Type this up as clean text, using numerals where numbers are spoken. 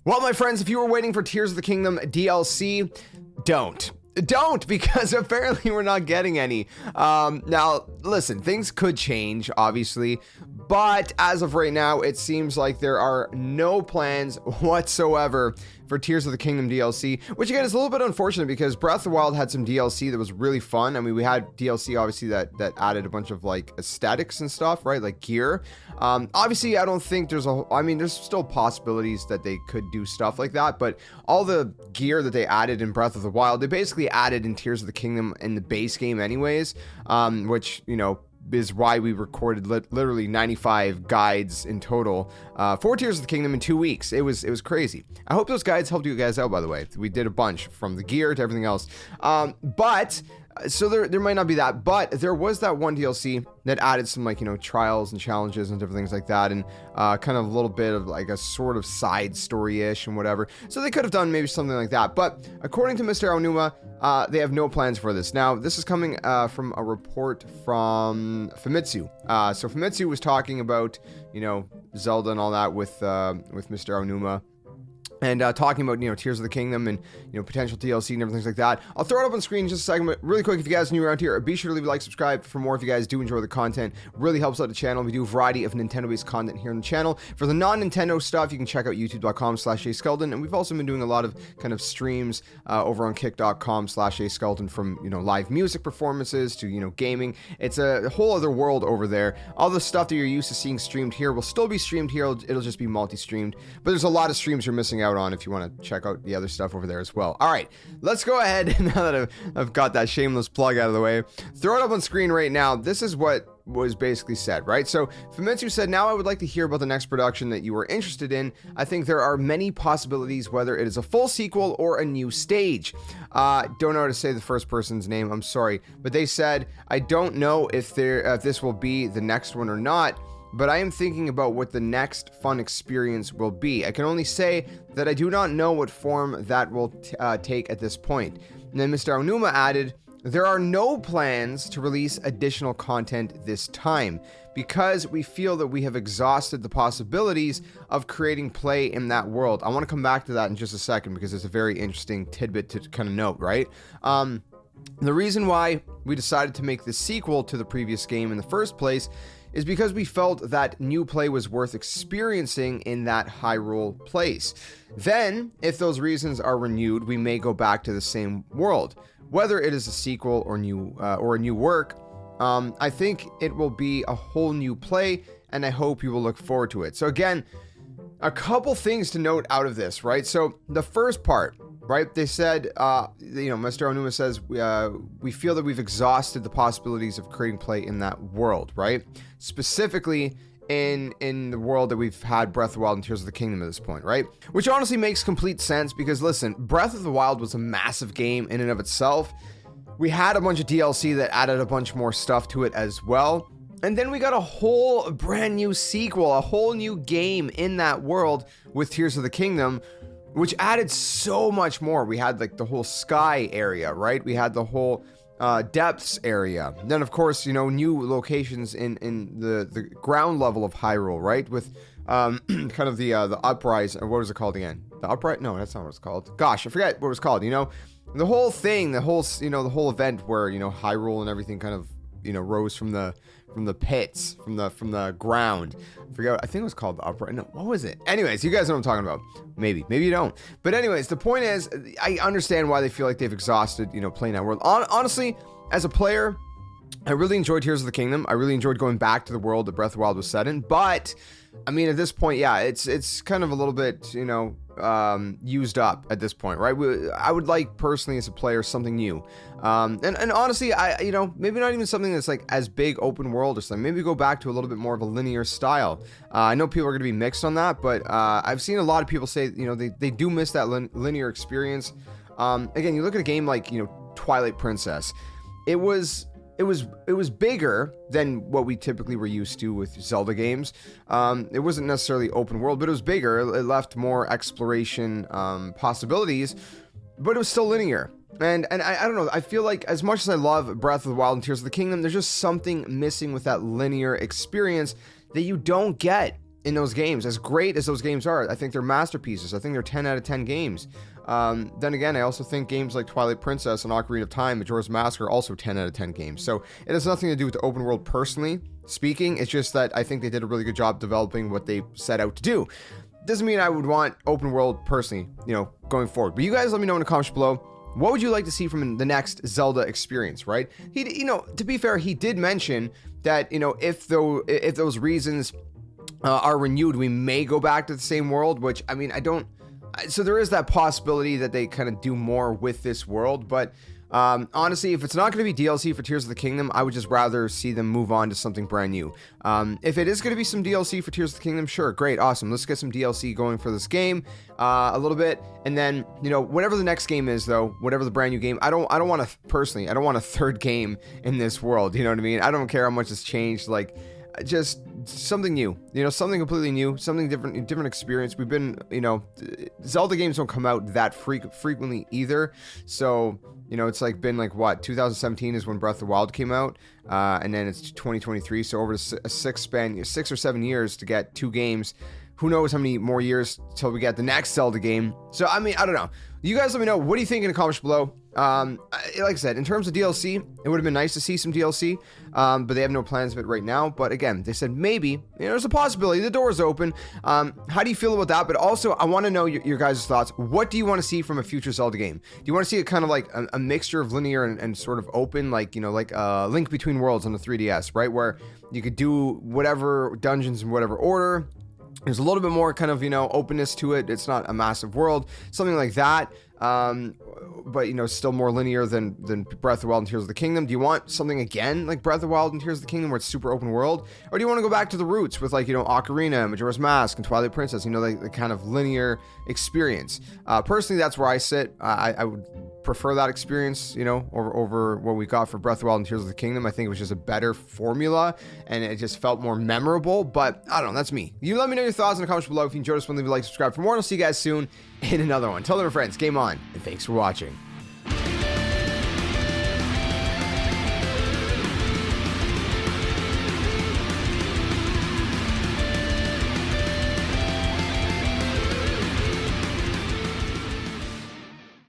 Well, my friends, if you were waiting for Tears of the Kingdom DLC, don't, because apparently we're not getting any. Now, listen, things could change, obviously, but as of right now, it seems like there are no plans whatsoever for Tears of the Kingdom DLC, which again is a little bit unfortunate because Breath of the Wild had some DLC that was really fun. I mean, we had DLC obviously that added a bunch of like aesthetics and stuff, right? Like gear. Obviously, I don't think there's there's still possibilities that they could do stuff like that, but all the gear that they added in Breath of the Wild, they basically added in Tears of the Kingdom in the base game anyways, which, you know, is why we recorded literally 95 guides in total for Tears of the Kingdom in 2 weeks. It was crazy. I hope those guides helped you guys out, by the way. We did a bunch from the gear to everything else. So there might not be that, but there was that one DLC that added some, like, you know, trials and challenges and different things like that, and kind of a little bit of like a sort of side story-ish and whatever. So they could have done maybe something like that. But according to Mr. Aonuma, they have no plans for this. Now, this is coming from a report from Famitsu. So Famitsu was talking about, you know, Zelda and all that with Mr. Aonuma. And talking about, you know, Tears of the Kingdom and, you know, potential DLC and everything like that. I'll throw it up on screen in just a second, but really quick, if you guys are new around here, be sure to leave a like, subscribe for more if you guys do enjoy the content. Really helps out the channel. We do a variety of Nintendo-based content here on the channel. For the non-Nintendo stuff, you can check out youtube.com/JSkeleton, and we've also been doing a lot of kind of streams over on kick.com/JSkeleton, from, you know, live music performances to, you know, gaming. It's a whole other world over there. All the stuff that you're used to seeing streamed here will still be streamed here. It'll just be multi-streamed, but there's a lot of streams you're missing out on if you want to check out the other stuff over there as well. All right, let's go ahead, now that I've got that shameless plug out of the way, throw it up on screen right now. This is what was basically said, right? So Famitsu said, now I would like to hear about the next production that you are interested in. I think there are many possibilities, whether it is a full sequel or a new stage. Don't know how to say the first person's name, I'm sorry, but they said, I don't know if this will be the next one or not, but I am thinking about what the next fun experience will be. I can only say that I do not know what form that will take at this point. And then Mr. Aonuma added, there are no plans to release additional content this time because we feel that we have exhausted the possibilities of creating play in that world. I want to come back to that in just a second because it's a very interesting tidbit to kind of note, right? The reason why we decided to make this sequel to the previous game in the first place is because we felt that new play was worth experiencing in that Hyrule place. Then, if those reasons are renewed, we may go back to the same world. Whether it is a sequel or a new work, I think it will be a whole new play, and I hope you will look forward to it. So again, a couple things to note out of this, right? So the first part, right? They said, you know, Mr. Aonuma says, we feel that we've exhausted the possibilities of creating play in that world, right? Specifically in the world that we've had Breath of the Wild and Tears of the Kingdom at this point, right? Which honestly makes complete sense because, listen, Breath of the Wild was a massive game in and of itself. We had a bunch of DLC that added a bunch more stuff to it as well. And then we got a whole brand new sequel, a whole new game in that world with Tears of the Kingdom, which added so much more. We had like the whole sky area, right? We had the whole depths area. Then, of course, you know, new locations in the ground level of Hyrule, right? With kind of the uprise. What was it called again? The upright? No, that's not what it's called. Gosh, I forget what it was called. You know, the whole thing, the whole event where, you know, Hyrule and everything kind of, you know, rose from the pits, from the ground. I forget. I think it was called the upright. No, what was it? Anyways, you guys know what I'm talking about. Maybe you don't. But anyways, the point is, I understand why they feel like they've exhausted, you know, playing that world. Honestly, as a player, I really enjoyed Tears of the Kingdom. I really enjoyed going back to the world that Breath of the Wild was set in. But I mean, at this point, yeah, it's kind of a little bit, you know, used up at this point, right? I would like personally as a player something new, and honestly, you know, maybe not even something that's like as big open world or something. Maybe go back to a little bit more of a linear style. I know people are going to be mixed on that, but I've seen a lot of people say, you know, they do miss that linear experience. Again, you look at a game like, you know, Twilight Princess. It was bigger than what we typically were used to with Zelda games. It wasn't necessarily open world, but it was bigger. It left more exploration possibilities, but it was still linear. And I don't know, I feel like as much as I love Breath of the Wild and Tears of the Kingdom, there's just something missing with that linear experience that you don't get in those games. As great as those games are, I think they're masterpieces. I think they're 10 out of 10 games. Then again, I also think games like Twilight Princess and Ocarina of Time, Majora's Mask are also 10 out of 10 games. So it has nothing to do with the open world personally speaking. It's just that I think they did a really good job developing what they set out to do. Doesn't mean I would want open world personally, you know, going forward. But you guys let me know in the comments below. What would you like to see from the next Zelda experience, right? He, you know, to be fair, he did mention that, you know, if those reasons are renewed, we may go back to the same world, which, I mean, so there is that possibility that they kind of do more with this world, but honestly, if it's not going to be DLC for Tears of the Kingdom, I would just rather see them move on to something brand new. If it is going to be some DLC for Tears of the Kingdom, sure, great, awesome. Let's get some DLC going for this game a little bit, and then, you know, whatever the next game is, though, whatever the brand new game, I don't want to, personally, I don't want a third game in this world, you know what I mean? I don't care how much has changed, like, just something new, you know, something completely new, something different experience. We've been, you know, Zelda games don't come out that frequently either, so, you know, it's like been like what, 2017 is when Breath of the Wild came out, and then it's 2023, so over a 6 or 7 years to get 2 games. Who knows how many more years till we get the next Zelda game. So, I mean, I don't know. You guys let me know. What do you think in the comments below? Like I said, in terms of DLC, it would have been nice to see some DLC, but they have no plans of it right now. But again, they said maybe, you know, there's a possibility. The door's open. How do you feel about that? But also, I want to know your guys' thoughts. What do you want to see from a future Zelda game? Do you want to see it kind of like a mixture of linear and sort of open, like, you know, like a Link Between Worlds on the 3DS, right? Where you could do whatever dungeons in whatever order. There's a little bit more kind of, you know, openness to it. It's not a massive world, something like that. But, you know, still more linear than Breath of the Wild and Tears of the Kingdom. Do you want something again like Breath of the Wild and Tears of the Kingdom where it's super open world? Or do you want to go back to the roots with, like, you know, Ocarina, Majora's Mask, and Twilight Princess, you know, the kind of linear experience? Personally, that's where I sit. I would prefer that experience, you know, over what we got for Breath of the Wild and Tears of the Kingdom. I think it was just a better formula, and it just felt more memorable, but I don't know, that's me. You let me know your thoughts in the comments below. If you enjoyed this one, leave a like, subscribe for more, and I'll see you guys soon in another one. Tell them, friends, game on, and thanks for watching.